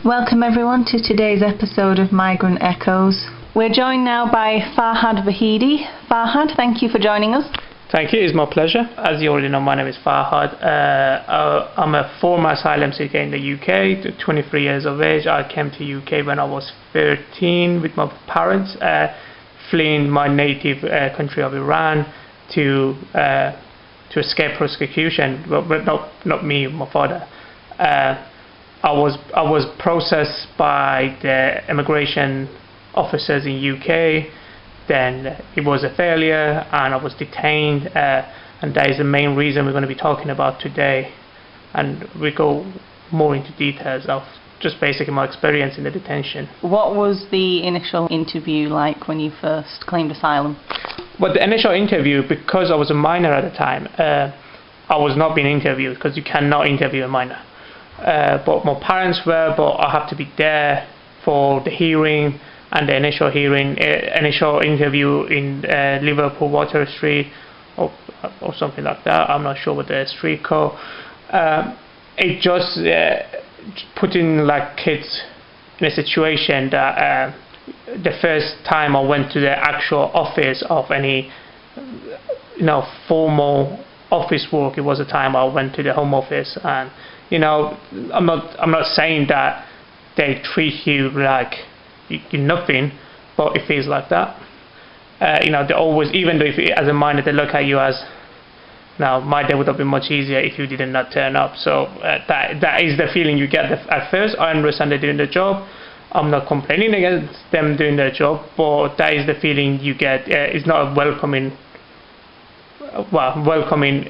Welcome everyone to today's episode of Migrant Echoes. We're joined now by Farhad Vahidi. Farhad, thank you for joining us. Thank you, it's my pleasure. As you already know, my name is Farhad. I'm a former asylum seeker in the UK, 23 years of age. I came to UK when I was 13 with my parents, fleeing my native country of Iran to escape persecution. But not me, my father. I was processed by the immigration officers in UK. Then it was a failure, and I was detained, and that is the main reason we're going to be talking about today. And we go more into details of just basically my experience in the detention. What was the initial interview like when you first claimed asylum? Well, the initial interview, because I was a minor at the time, I was not being interviewed because you cannot interview a minor. But my parents were, but I have to be there for the hearing and the initial interview in Liverpool Water Street or something like that. I'm not sure what the street called. It just putting like kids in a situation that the first time I went to the actual office of any formal office work, it was the time I went to the Home Office. And I'm not saying that they treat you like you're nothing, but it feels like that. They always, even though as a minor they look at you as, now my day would have been much easier if you did not turn up. So that is the feeling you get at first. I understand they're doing their job. I'm not complaining against them doing their job, but that is the feeling you get. It's not a welcoming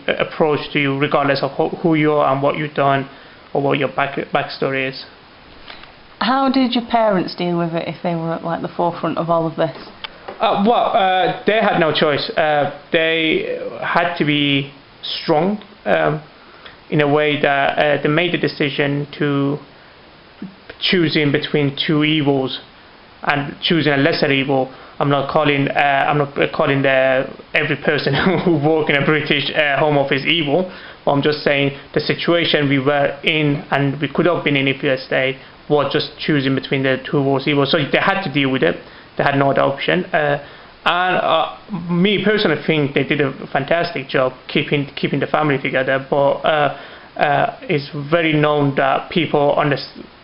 approach to you, regardless of who you are and what you've done or what your backstory is. How did your parents deal with it if they were at the forefront of all of this? They had no choice. They had to be strong in a way that they made the decision to choosing between two evils and choosing a lesser evil. I'm not calling every person who works in a British Home Office evil. But I'm just saying the situation we were in and we could have been in if we had stayed was just choosing between the two worst evils. So they had to deal with it. They had no other option. And me personally think they did a fantastic job keeping the family together. But it's very known that people under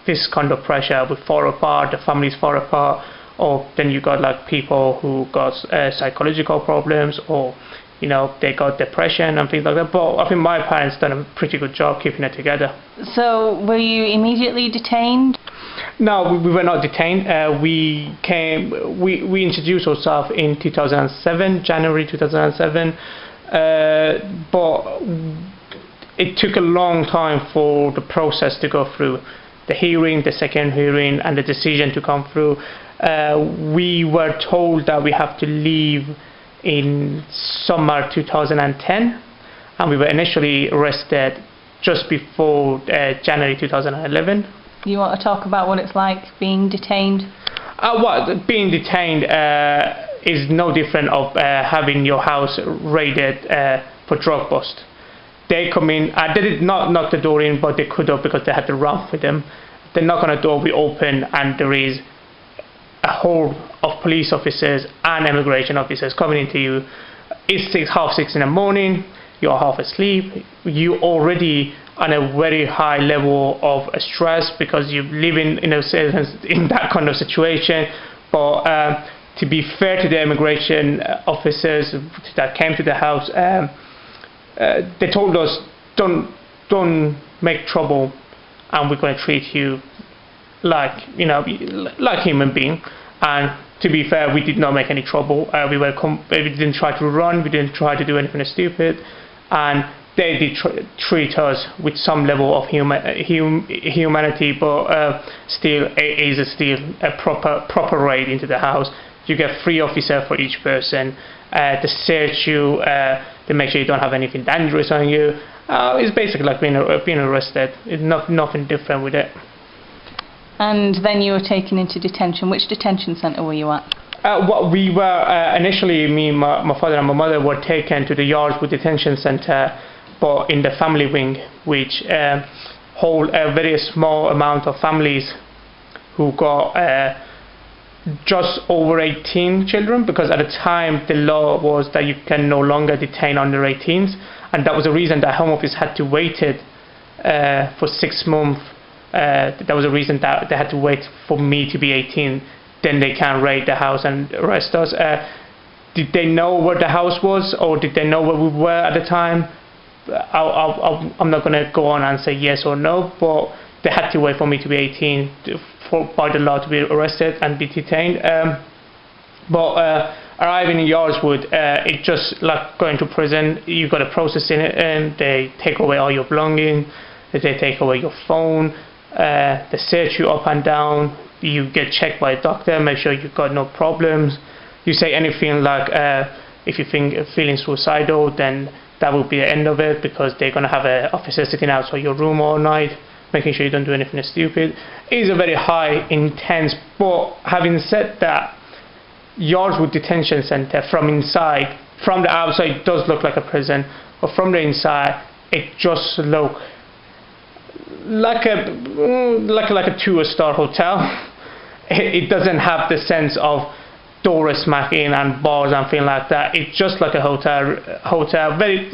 this kind of pressure will fall apart. The families fall apart. Or then you got like people who got psychological problems, or they got depression and things like that. But I think my parents done a pretty good job keeping it together. So were you immediately detained? No, we were not detained. We introduced ourselves in 2007, January 2007. But it took a long time for the process to go through. The hearing, the second hearing, and the decision to come through. We were told that we have to leave in summer 2010, and we were initially arrested just before January 2011. You want to talk about what it's like being detained? Being detained is no different of having your house raided for drug bust. They come in, they did not knock the door in, but they could have because they had the ramp with them. They knock on the door, we open, and there is a horde of police officers and immigration officers coming into you. It's half six in the morning, you're half asleep, you already on a very high level of stress because you're living in that kind of situation. But to be fair to the immigration officers that came to the house, they told us, don't make trouble, and we're going to treat you like human being. And to be fair, we did not make any trouble. We didn't try to run, we didn't try to do anything stupid, and they did treat us with some level of humanity. But still, it is still a proper raid into the house. You get 3 officers for each person. They search you. They make sure you don't have anything dangerous on you. It's basically like being arrested. It's nothing different with it. And then you were taken into detention. Which detention centre were you at? We were initially, me, my father and my mother were taken to the Yarls Wood detention centre, but in the family wing, which hold a very small amount of families who got just over 18 children, because at the time the law was that you can no longer detain under 18s, and that was the reason that Home Office had to wait for 6 months. That was the reason that they had to wait for me to be 18, then they can raid the house and arrest us. Did they know where the house was, or did they know where we were at the time? I'm not going to go on and say yes or no, but they had to wait for me to be 18 by the law to be arrested and be detained. But arriving in Yarls Wood, it's just like going to prison. You've got a process in it, and they take away all your belongings, they take away your phone, they search you up and down, you get checked by a doctor, make sure you've got no problems. You say anything like, if you feeling suicidal, then that will be the end of it, because they're going to have an officer sitting outside your room all night, making sure you don't do anything stupid. It is a very high, intense, but having said that, Yarls Wood Detention Centre from inside, from the outside it does look like a prison, but from the inside it just looks like a 2-star hotel. It doesn't have the sense of doors smacking and bars and things like that. It's just like a hotel, very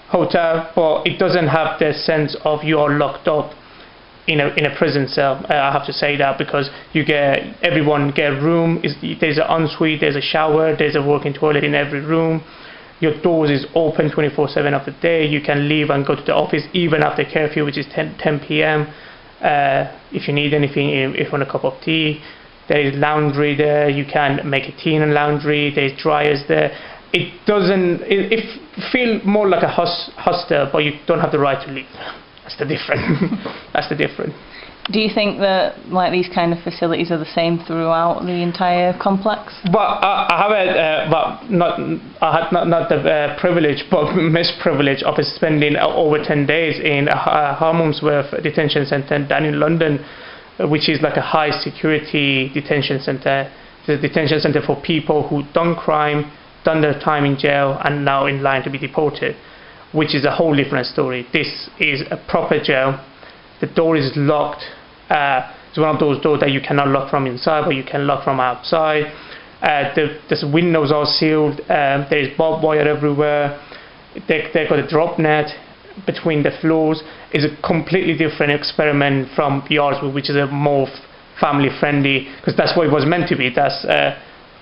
hotel, but it doesn't have the sense of you are locked up in a prison cell. I have to say that, because everyone get a room. There's an ensuite, there's a shower, there's a working toilet in every room. Your doors is open 24/7 of the day. You can leave and go to the office even after curfew, which is 10 p.m. If you need anything, if you want a cup of tea, there is laundry there. You can make a tea in a laundry. There's dryers there. It feels more like a hostel, but you don't have the right to leave. That's the difference. That's the difference. Do you think that these kind of facilities are the same throughout the entire complex? But I had not the privilege, but misprivilege of spending over 10 days in Harmondsworth Detention Centre down in London, which is like a high security detention centre. The detention centre for people who done crime, done their time in jail, and now in line to be deported, which is a whole different story. This is a proper jail. The door is locked. It's one of those doors that you cannot lock from inside, but you can lock from outside. The windows are sealed. There is barbed wire everywhere. They've got a drop net between the floors. It's a completely different experiment from Yarls Wood, which is a more family friendly, because that's what it was meant to be. That's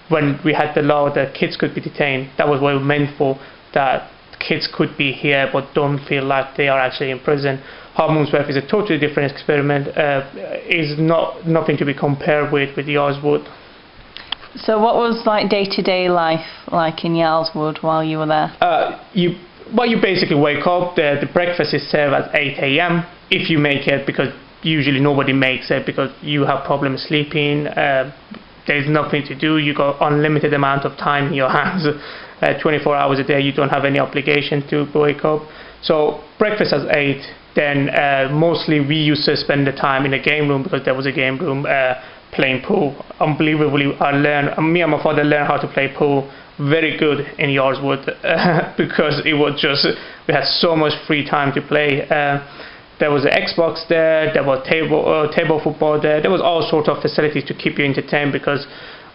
when we had the law that kids could be detained. That was what it was meant for, that kids could be here but don't feel like they are actually in prison. Harmondsworth is a totally different experiment. Is nothing to be compared with Yarls Wood. So what was day-to-day life like in Yarls Wood while you were there? You basically wake up. The breakfast is served at 8 a.m. if you make it, because usually nobody makes it because you have problems sleeping. There's nothing to do. You got unlimited amount of time in your hands. 24 hours a day. You don't have any obligation to wake up. So breakfast at 8. Then mostly we used to spend the time in a game room, because there was a game room, playing pool. Unbelievably, me and my father learned how to play pool very good in Yarls Wood because it was just, we had so much free time to play. There was an Xbox there was table football there. There was all sorts of facilities to keep you entertained, because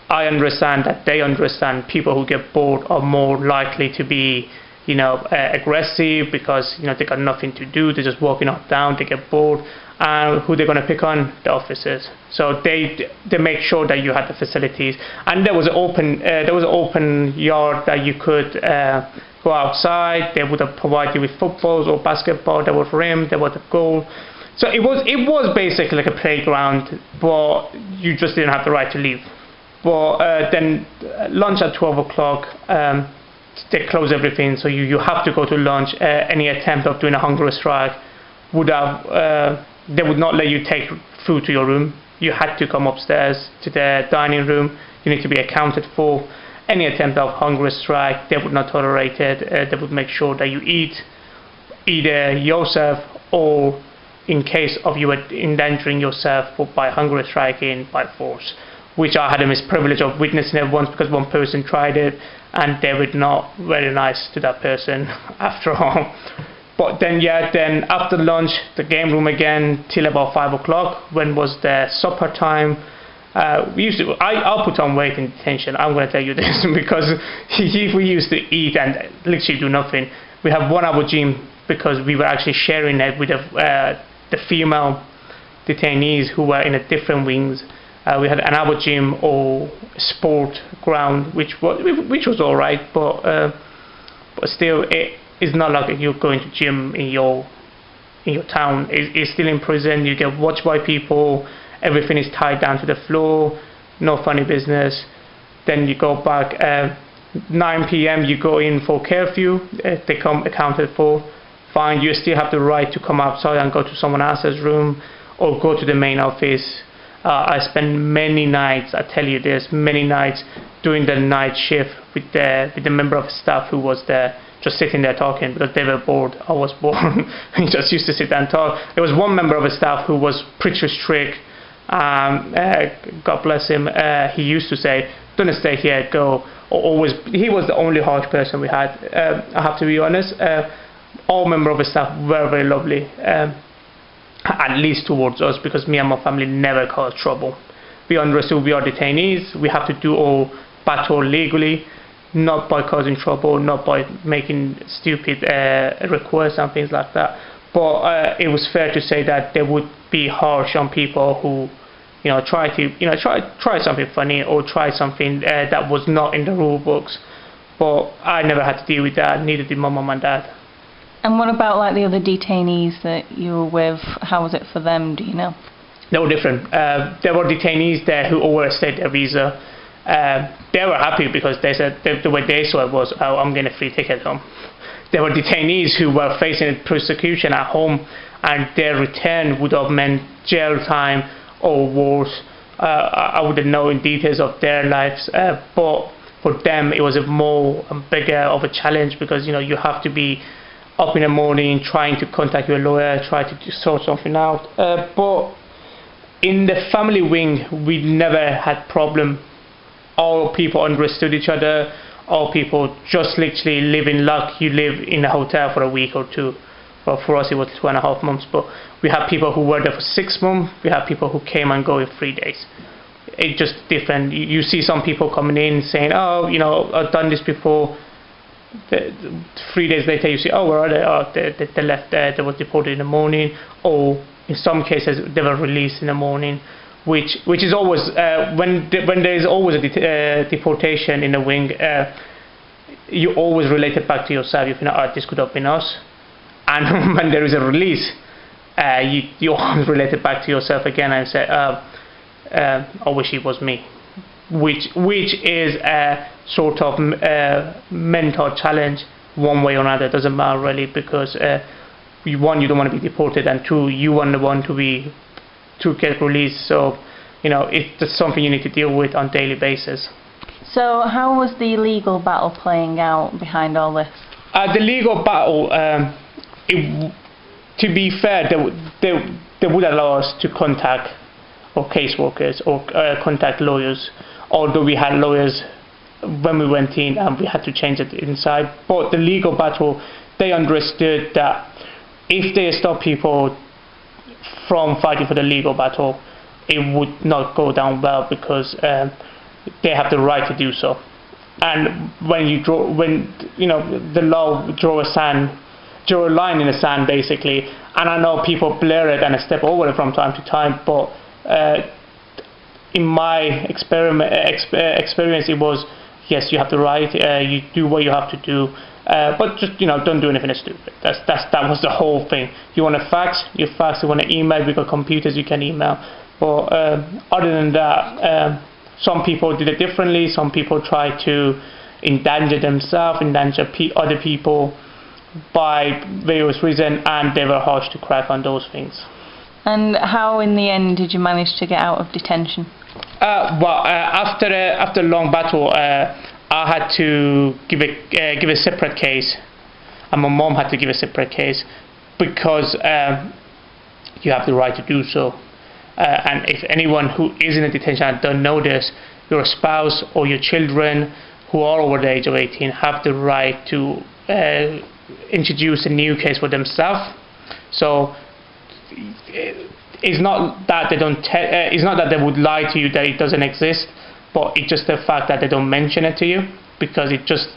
I understand that they understand people who get bored are more likely to be aggressive, because they got nothing to do. They're just walking up down, they get bored, and who they're going to pick on? The officers. So they make sure that you had the facilities, and there was an open yard that you could go outside. They would have provided you with footballs or basketball. There was rim, there was a goal. So it was basically like a playground, but you just didn't have the right to leave. But then lunch at 12 o'clock. They close everything, so you have to go to lunch. Any attempt of doing a hunger strike they would not let you take food to your room. You had to come upstairs to the dining room. You need to be accounted for. Any attempt of hunger strike, they would not tolerate it. They would make sure that you eat either yourself, or in case of you endangering yourself by hunger striking by force, which I had a misprivilege of witnessing it once, because one person tried it and they were not very nice to that person after all. But then after lunch, the game room again till about 5 o'clock. When was the supper time? I'll put on weight in detention. I'm going to tell you this because we used to eat and literally do nothing. We have 1 hour gym because we were actually sharing it with the female detainees who were in a different wings. We had an hour gym or sport ground, which was all right, but still, it is not like you're going to gym in your town. It's still in prison. You get watched by people. Everything is tied down to the floor. No funny business. Then you go back. 9 p.m. you go in for curfew. They come accounted for. Fine. You still have the right to come outside and go to someone else's room or go to the main office. I spent many nights, I tell you this, many nights doing the night shift with the member of staff who was there, just sitting there talking because they were bored. I was bored. We just used to sit and talk. There was one member of the staff who was pretty strict. God bless him. He used to say, "Don't stay here, go." Always, he was the only harsh person we had. I have to be honest. All members of the staff were very lovely. At least towards us, because me and my family never caused trouble. We understood we are detainees. We have to do all battle legally, not by causing trouble, not by making stupid requests and things like that. But it was fair to say that they would be harsh on people who, try something funny or try something that was not in the rule books. But I never had to deal with that. Neither did my mum and dad. And what about like the other detainees that you were with? How was it for them, do you know? They were different. There were detainees there who overstayed their visa. They were happy because they said the way they saw it was, "Oh, I'm getting a free ticket home." There were detainees who were facing persecution at home, and their return would have meant jail time or worse. I wouldn't know in details of their lives, but for them it was a more bigger of a challenge because you have to be up in the morning trying to contact your lawyer, try to sort something out. But in the family wing, we never had problem. All people understood each other. All people just literally live in luck. You live in a hotel for a week or two. Well, for us it was 2.5 months. But we have people who were there for 6 months. We have people who came and go in 3 days. It's just different. You see some people coming in saying, "Oh, I've done this before." 3 days later you see, "Oh, where are they?" "Oh, they left there, they were deported in the morning," or in some cases they were released in the morning, which is always when there is always a deportation in the wing, you always relate it back to yourself. You think, "Oh, this could have been us," and when there is a release, you always relate it back to yourself again and say, "I wish it was me." Which is a sort of mental challenge one way or another. It doesn't matter really, because one, you don't want to be deported, and two, you want the one to get released. So it's something you need to deal with on a daily basis. So how was the legal battle playing out behind all this? The legal battle, to be fair, they would allow us to contact or caseworkers or contact lawyers, although we had lawyers when we went in and we had to change it inside. But the legal battle, they understood that if they stop people from fighting for the legal battle, it would not go down well, because they have the right to do so. And when the law draw a line in the sand basically, and I know people blur it and step over it from time to time, but in my experience it was, yes, you have the right, you do what you have to do, but just don't do anything stupid. That was the whole thing. You want to fax, you fax. You want to email, we got computers, you can email. But other than that, some people did it differently. Some people tried to endanger themselves, endanger other people by various reasons, and they were harsh to crack on those things. And how in the end did you manage to get out of detention? After a long battle, I had to give a separate case, and my mom had to give a separate case, because you have the right to do so. And if anyone who is in a detention and don't know this, your spouse or your children who are over the age of 18 have the right to introduce a new case for themselves. So it's not that they don't. It's not that they would lie to you that it doesn't exist, but it's just the fact that they don't mention it to you, because it just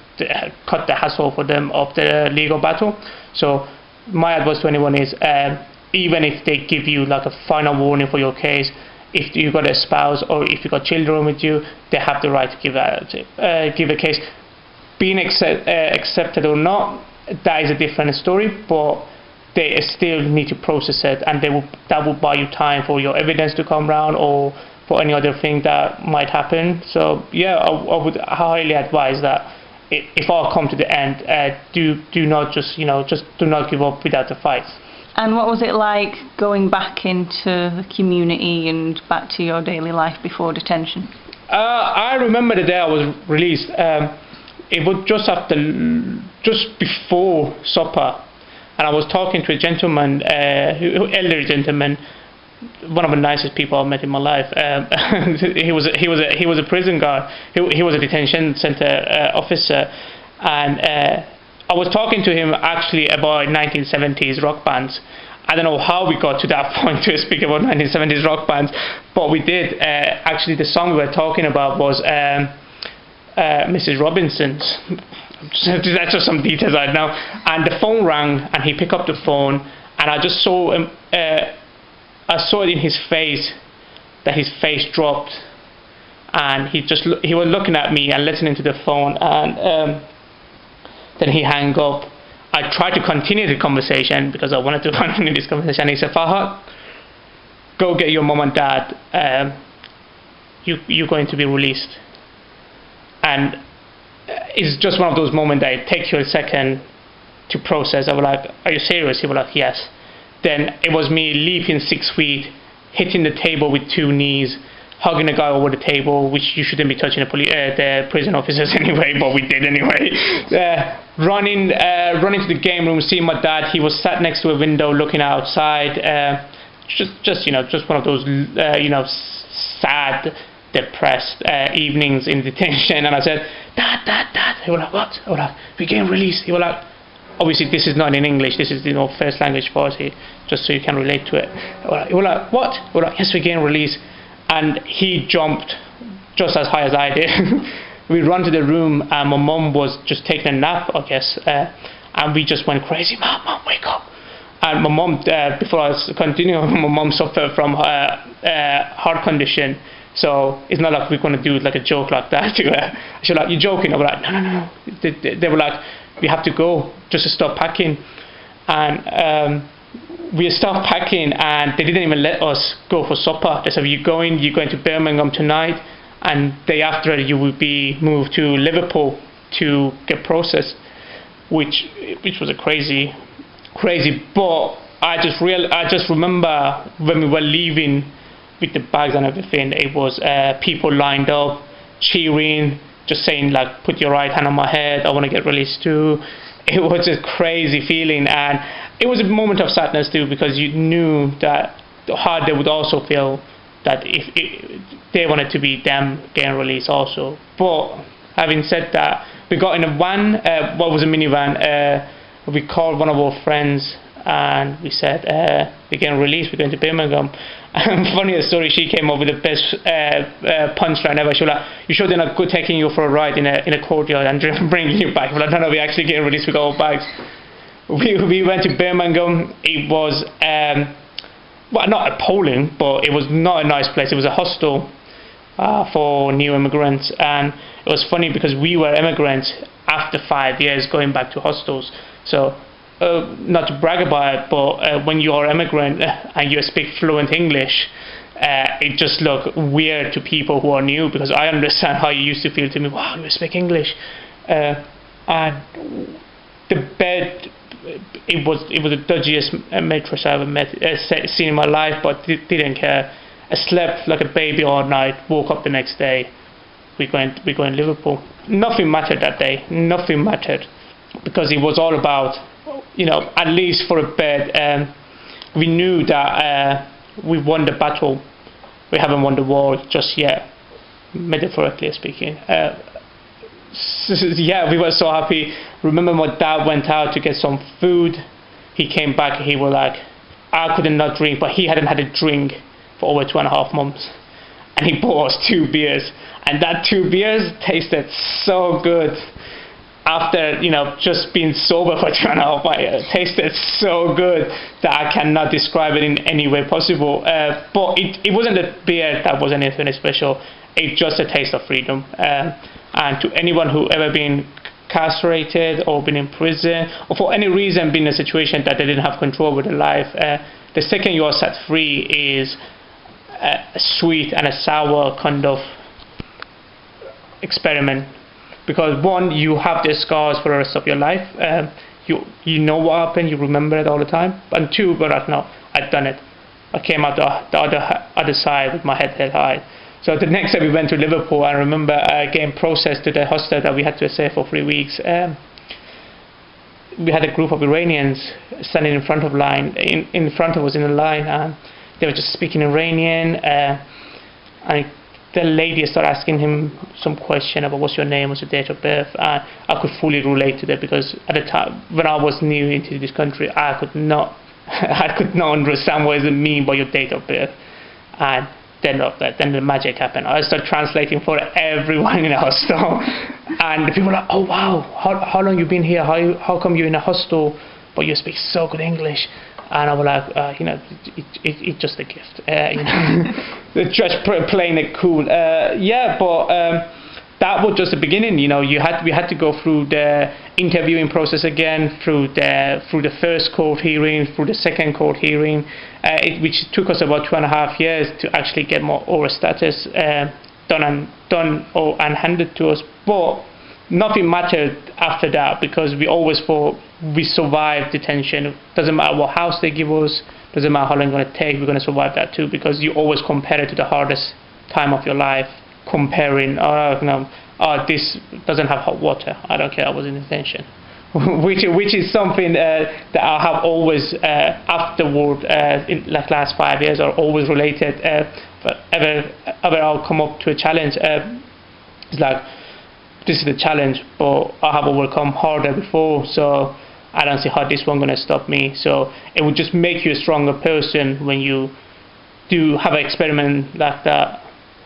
cut the hassle for them of the legal battle. So my advice to anyone is, even if they give you like a final warning for your case, if you got a spouse or if you got children with you, they have the right to give a case. Being accepted or not, that is a different story, but they still need to process it, and that will buy you time for your evidence to come around or for any other thing that might happen. So yeah, I would highly advise that if I come to the end, do not just do not give up without a fight. And what was it like going back into the community and back to your daily life before detention? I remember the day I was released. It was just before supper, and I was talking to a gentleman, elderly gentleman, one of the nicest people I've met in my life. He was a prison guard. He was a detention center officer, and I was talking to him actually about 1970s rock bands. I don't know how we got to that point to speak about 1970s rock bands, but we did. Actually, the song we were talking about was Mrs. Robinson's. That's just some details right now. And the phone rang, and he picked up the phone, and I just saw him. I saw it in his face, that his face dropped, and he was looking at me and listening to the phone, and then he hung up. I tried to continue the conversation because I wanted to continue this conversation. He said, "Farhad, go get your mom and dad. You're going to be released." And it's just one of those moments that it takes you a second to process. I was like, "Are you serious?" He was like, "Yes." Then it was me leaping 6 feet, hitting the table with 2 knees, hugging a guy over the table, which you shouldn't be touching the prison officers anyway, but we did anyway. Running to the game room, seeing my dad. He was sat next to a window looking outside. Just one of those sad, depressed evenings in detention. And I said, Dad. He was like, "What?" I was like, "We're getting released." He was like, obviously this is not in English, this is first language party, just so you can relate to it. He was like, "What?" I was like, "Yes, we're getting released." And he jumped just as high as I did. We ran to the room, and my mom was just taking a nap, I guess, and we just went crazy. Mom, wake up. And my mom, before I continue, my mom suffered from heart condition, so it's not like we're going to do like a joke like that to her. She was like, "You're joking?" I was like, No. They were like, "We have to go, just to stop packing." And we stopped packing, and they didn't even let us go for supper. They said, you're going to Birmingham tonight, and day after you will be moved to Liverpool to get processed, which was a crazy. But I just remember when we were leaving with the bags and everything, it was people lined up, cheering, just saying like, "Put your right hand on my head, I want to get released too." It was a crazy feeling, and it was a moment of sadness too, because you knew that how they would also feel that if they wanted to be them getting released also. But having said that, we got in a van, what was a minivan. We called one of our friends, and we said, "We're getting released, we're going to Birmingham." And funniest story, she came up with the best punchline ever. She was like, "You sure they're not good taking you for a ride in a courtyard and bringing you back?" We're like, no, we're actually getting released, we got our bags. We went to Birmingham. It was, well, not appalling, but it was not a nice place. It was a hostel for new immigrants, and it was funny because we were immigrants after 5 years going back to hostels. So not to brag about it, but when you are immigrant and you speak fluent English, it just look weird to people who are new, because I understand how you used to feel to me. Wow, you speak English. And the bed, it was the dodgiest mattress I ever seen in my life, but didn't care. I slept like a baby all night, woke up the next day, we're going to Liverpool. Nothing mattered that day, nothing mattered, because it was all about, at least for a bit, we knew that we won the battle. We haven't won the war just yet, metaphorically speaking. yeah, we were so happy. Remember my dad went out to get some food. He came back, he was like, I couldn't not drink, but he hadn't had a drink for over 2.5 months. And he bought us 2 beers. And that 2 beers tasted so good. After, just being sober for 2.5 months, it tasted so good that I cannot describe it in any way possible. But it wasn't a beer that was anything special. It's just a taste of freedom. And to anyone who ever been castrated or been in prison or for any reason been in a situation that they didn't have control over their life, the second you are set free is a sweet and a sour kind of experiment. Because one, you have the scars for the rest of your life. You know what happened, you remember it all the time. And two, but like, no, I've done it. I came out the other side with my head held high. So the next day we went to Liverpool. I remember getting processed to the hostel that we had to stay for 3 weeks. We had a group of Iranians standing in front of in front of us in a line, and they were just speaking Iranian. And the lady started asking him some question about what's your name, what's your date of birth, and I could fully relate to that because at the time when I was new into this country, I could not understand what does it mean by your date of birth. And then the magic happened. I started translating for everyone in the hostel, and the people were like, "Oh wow, how long you been here? How come you're in a hostel, but you speak so good English?" And I was like, it's just a gift, They're just playing it cool. But that was just the beginning. We had to go through the interviewing process again, through the first court hearing, through the second court hearing, which took us about 2.5 years to actually get my ORA status done and handed to us. But nothing mattered after that because we always thought we survived detention. Doesn't matter what house they give us, doesn't matter how long it's going to take, we're going to survive that too, because you always compare it to the hardest time of your life, comparing, this doesn't have hot water, I don't care, I was in detention. which is something that I have always afterward, in like last 5 years, are always related. But ever I'll come up to a challenge, it's like, this is the challenge, but I have overcome harder before, so I don't see how this one going to stop me. So it would just make you a stronger person when you do have an experiment like that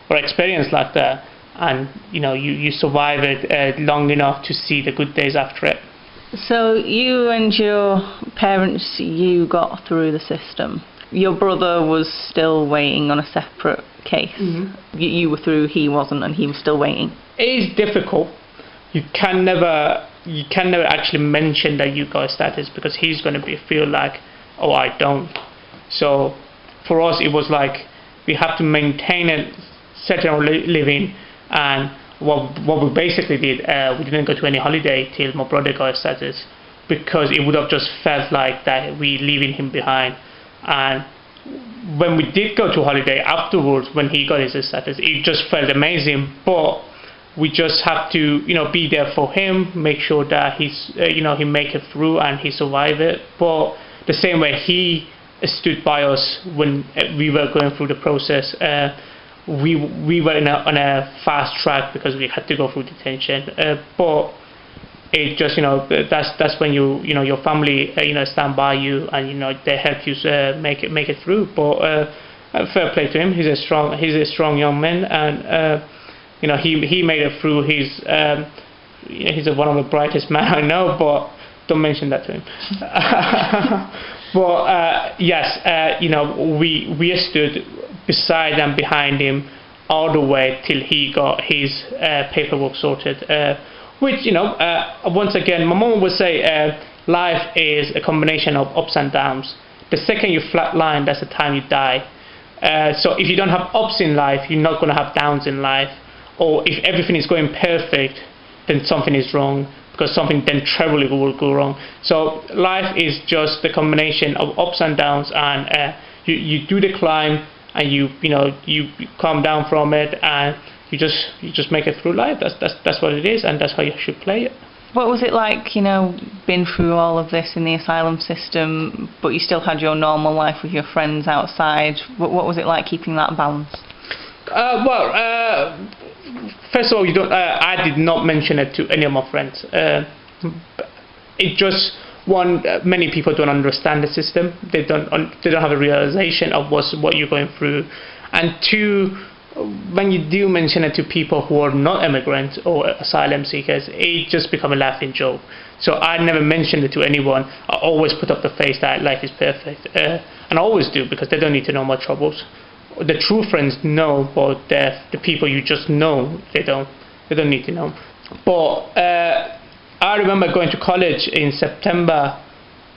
or experience like that, and you survive it long enough to see the good days after it. So you and your parents, you got through the system. Your brother was still waiting on a separate case. Mm-hmm. You were through, he wasn't, and he was still waiting. It is difficult. You can never actually mention that you got status because he's going to feel like, oh, I don't. So for us, it was like we have to maintain a certain living, and what we basically did, we didn't go to any holiday till my brother got status because it would have just felt like that we leaving him behind. And when we did go to holiday afterwards, when he got his status, it just felt amazing. But we just have to, be there for him, make sure that he's, he make it through and he survive it. But the same way he stood by us when we were going through the process, we were on a fast track because we had to go through detention. But it just, that's when your family, stand by you and they help you make it through. But fair play to him. He's a strong young man, and he made it through. He's one of the brightest men I know, but don't mention that to him. But yes, we stood beside and behind him all the way till he got his paperwork sorted. Which, once again, my mom would say life is a combination of ups and downs. The second you flatline, that's the time you die. So if you don't have ups in life, you're not going to have downs in life. Or if everything is going perfect, then something is wrong, because something then terribly will go wrong. So life is just the combination of ups and downs, and you do the climb, and you come down from it, and you just make it through life. That's what it is, and that's how you should play it. What was it like, been through all of this in the asylum system, but you still had your normal life with your friends outside? What was it like keeping that balance? first of all, you don't. I did not mention it to any of my friends. It just one. Many people don't understand the system. They don't have a realization of what you're going through, and two, when you do mention it to people who are not immigrants or asylum seekers, it just becomes a laughing joke. So I never mentioned it to anyone. I always put up the face that life is perfect, and I always do, because they don't need to know my troubles. The true friends know, but the people you just know, they don't need to know. But I remember going to college in September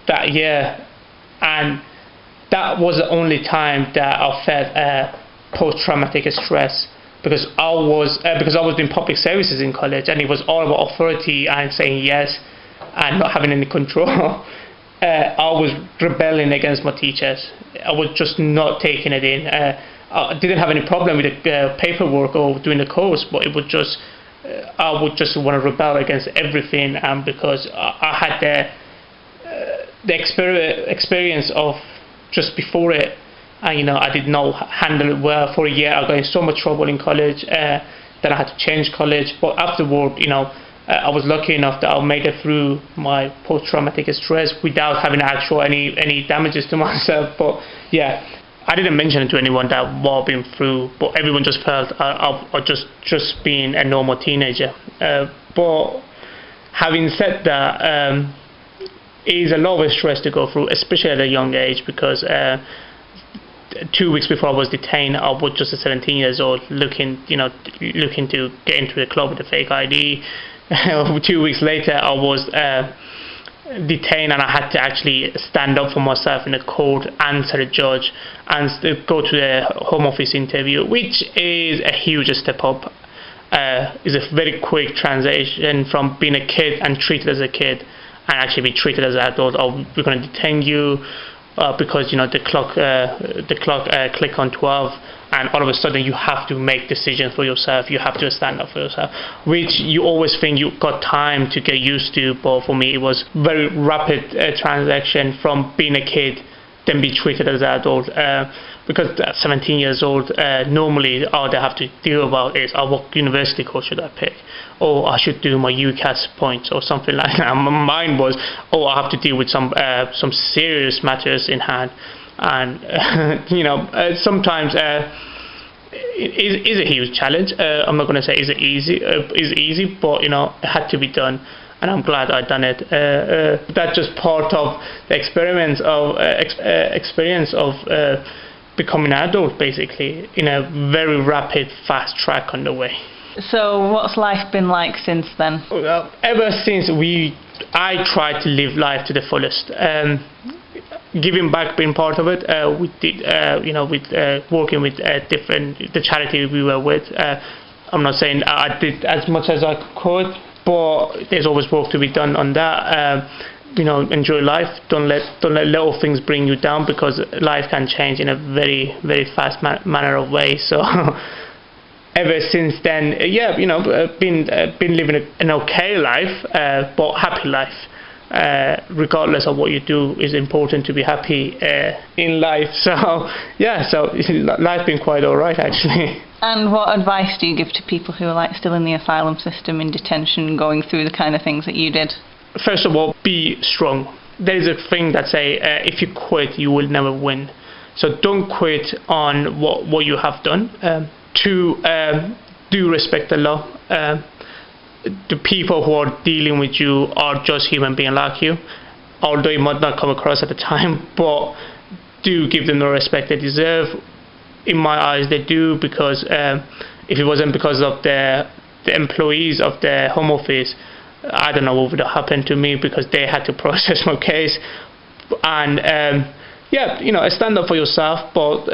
that year, and that was the only time that I felt post-traumatic stress, because I was doing public services in college, and it was all about authority and saying yes and not having any control. I was rebelling against my teachers. I was just not taking it in. I didn't have any problem with the paperwork or doing the course, but it was just I would just want to rebel against everything, and because I had the experience of just before it, and I did not handle it well for a year. I got in so much trouble in college that I had to change college. But afterward, I was lucky enough that I made it through my post-traumatic stress without having any damages to myself. But yeah, I didn't mention it to anyone that what I've been through, but everyone just felt I just being a normal teenager. But having said that, it is a lot of stress to go through, especially at a young age, because 2 weeks before I was detained, I was just 17 years old, looking to get into the club with a fake ID. 2 weeks later, I was detained, and I had to actually stand up for myself in the court, answer the judge, and go to the Home Office interview, which is a huge step up. It's a very quick transition from being a kid and treated as a kid, and actually be treated as an adult. Oh, we're going to detain you because the clock click on 12, and all of a sudden you have to make decisions for yourself. You have to stand up for yourself, which you always think you've got time to get used to. But for me, it was very rapid transaction from being a kid, then be treated as an adult. Because at 17 years old, normally all they have to deal about is, what university course should I pick? Or I should do my UCAS points or something like that. Mine was, I have to deal with some serious matters in hand. And, sometimes it is a huge challenge. I'm not going to say it's easy, but, it had to be done. And I'm glad I've done it. That's just part of the experience of becoming an adult, basically, in a very rapid, fast track on the way. So what's life been like since then? Well, ever since I tried to live life to the fullest. Giving back being part of it. We did, with working with the charity we were with. I'm not saying I did as much as I could, but there's always work to be done on that. Enjoy life. Don't let little things bring you down, because life can change in a very, very fast manner of way. So ever since then, been living an okay life, but happy life. Regardless of what you do, is important to be happy in life. So life's been quite alright, actually. And what advice do you give to people who are still in the asylum system, in detention, going through the kind of things that you did? First of all, be strong. There is a thing that say, if you quit, you will never win. So don't quit on what you have done. Do respect the law. The people who are dealing with you are just human beings like you, although it might not come across at the time, but do give them the respect they deserve. In my eyes, they do, because if it wasn't because of the employees of the Home Office, I don't know what would have happened to me, because they had to process my case. And stand up for yourself, but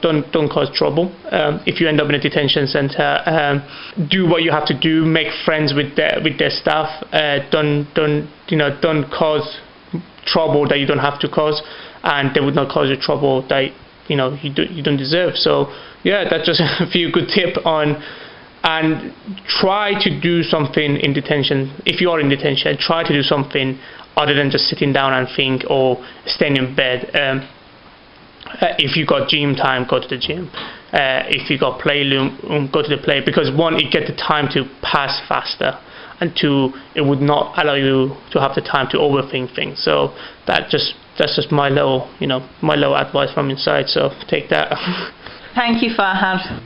don't cause trouble. If you end up in a detention center, do what you have to do. Make friends with their staff. Don't cause trouble that you don't have to cause, and they would not cause you trouble that you don't deserve. So that's just a few good tips on. And try to do something in detention. If you are in detention, try to do something other than just sitting down and think, or staying in bed. If you got gym time, go to the gym. if you got playroom, go to the play, because one, it get the time to pass faster, and two, it would not allow you to have the time to overthink things. So that's just my little advice from inside. So take that. Thank you, Farhad.